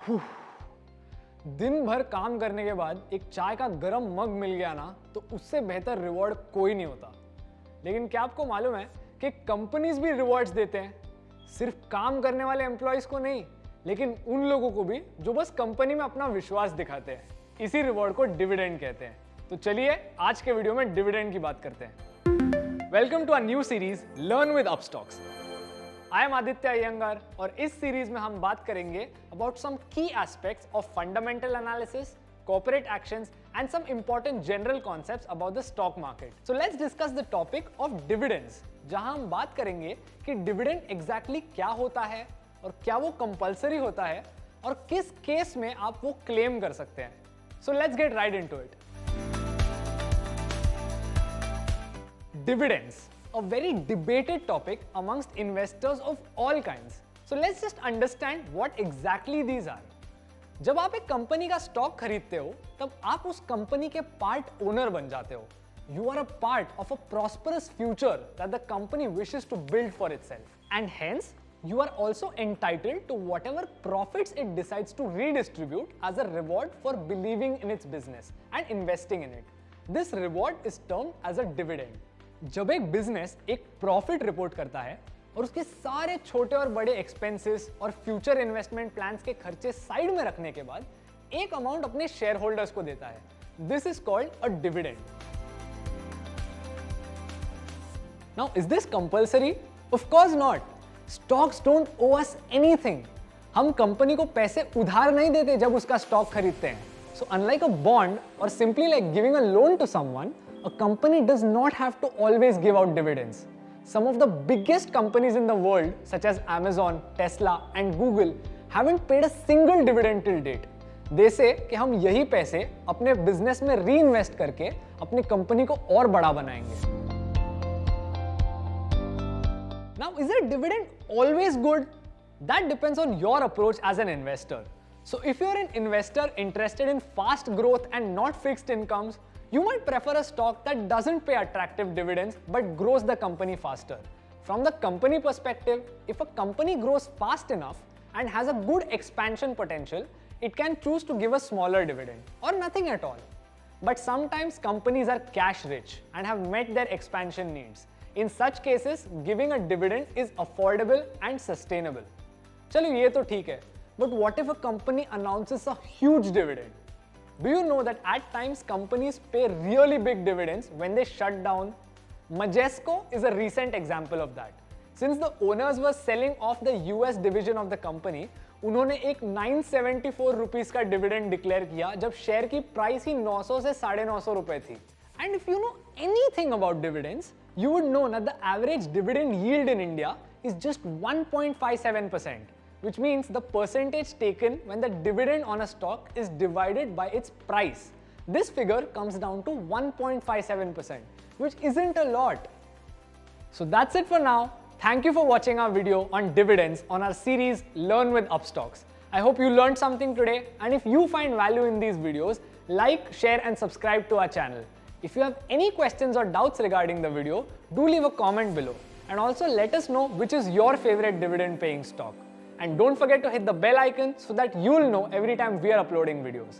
दिन भर काम करने के बाद एक चाय का गरम मग मिल गया ना, तो उससे बेहतर रिवॉर्ड कोई नहीं होता। लेकिन क्या आपको मालूम है कि कंपनीज भी रिवॉर्ड्स देते हैं, सिर्फ काम करने वाले एम्प्लॉयज को नहीं, लेकिन उन लोगों को भी जो बस कंपनी में अपना विश्वास दिखाते हैं। इसी रिवॉर्ड को डिविडेंड कहते हैं। तो चलिए आज के वीडियो में डिविडेंड की बात करते हैं। Welcome to a new series learn with Upstox. I am Aditya Iyengar और इस सीरीज में हम बात करेंगे अबाउट सम की aspects of fundamental analysis, corporate actions and some important general concepts about the stock market. So let's discuss the topic of dividends, जहां हम बात करेंगे कि dividend exactly क्या होता है और क्या वो compulsory होता है और किस केस में आप वो claim कर सकते हैं. So let's get right into it. Dividends, a very debated topic amongst investors of all kinds. So let's just understand what exactly these are. जब आप एक कंपनी का स्टॉक खरीदते हो तब आप उस कंपनी के पार्ट ओनर बन जाते हो। You are a part of a prosperous future that the company wishes to build for itself and hence you are also entitled to whatever profits it decides to redistribute as a reward for believing in its business and investing in it. This reward is termed as a dividend. जब एक business एक profit report करता है और उसके सारे छोटे और बड़े एक्सपेंसेस और फ्यूचर इन्वेस्टमेंट प्लान्स के खर्चे साइड में रखने के बाद एक अमाउंट अपने शेयर होल्डर्स को देता है, this is called a dividend. Now is this compulsory? Of course not. Stocks don't owe us anything. हम कंपनी को पैसे उधार नहीं देते जब उसका स्टॉक खरीदते हैं। सो अनलाइक अ बॉन्ड और simply like giving a loan to someone, a company does not have to always give out dividends. Some of the biggest companies in the world, such as Amazon, Tesla, and Google, haven't paid a single dividend till date. They say कि हम यही पैसे अपने business में reinvest करके अपनी company को और बड़ा बनाएंगे। Now, is a dividend always good? That depends on your approach as an investor. So, if you're an investor interested in fast growth and not fixed incomes, you might prefer a stock that doesn't pay attractive dividends but grows the company faster. From the company perspective, if a company grows fast enough and has a good expansion potential, it can choose to give a smaller dividend or nothing at all. But sometimes companies are cash rich and have met their expansion needs. In such cases, giving a dividend is affordable and sustainable. चलो ये तो ठीक है, but what if a company announces a huge dividend? Do you know that at times companies pay really big dividends when they shut down? Majesco is a recent example of that. Since the owners were selling off the US division of the company, उन्होंने एक 974 rupees का dividend declare किया जब share की price ही 900 से 950 रुपए थी। And if you know anything about dividends, you would know that the average dividend yield in India is just 1.57%. Which means the percentage taken when the dividend on a stock is divided by its price. This figure comes down to 1.57%, which isn't a lot. So that's it for now. Thank you for watching our video on dividends on our series Learn with Upstocks. I hope you learned something today, and if you find value in these videos, like, share and subscribe to our channel. If you have any questions or doubts regarding the video, do leave a comment below, and also let us know which is your favorite dividend paying stock. And don't forget to hit the bell icon so that you'll know every time we are uploading videos.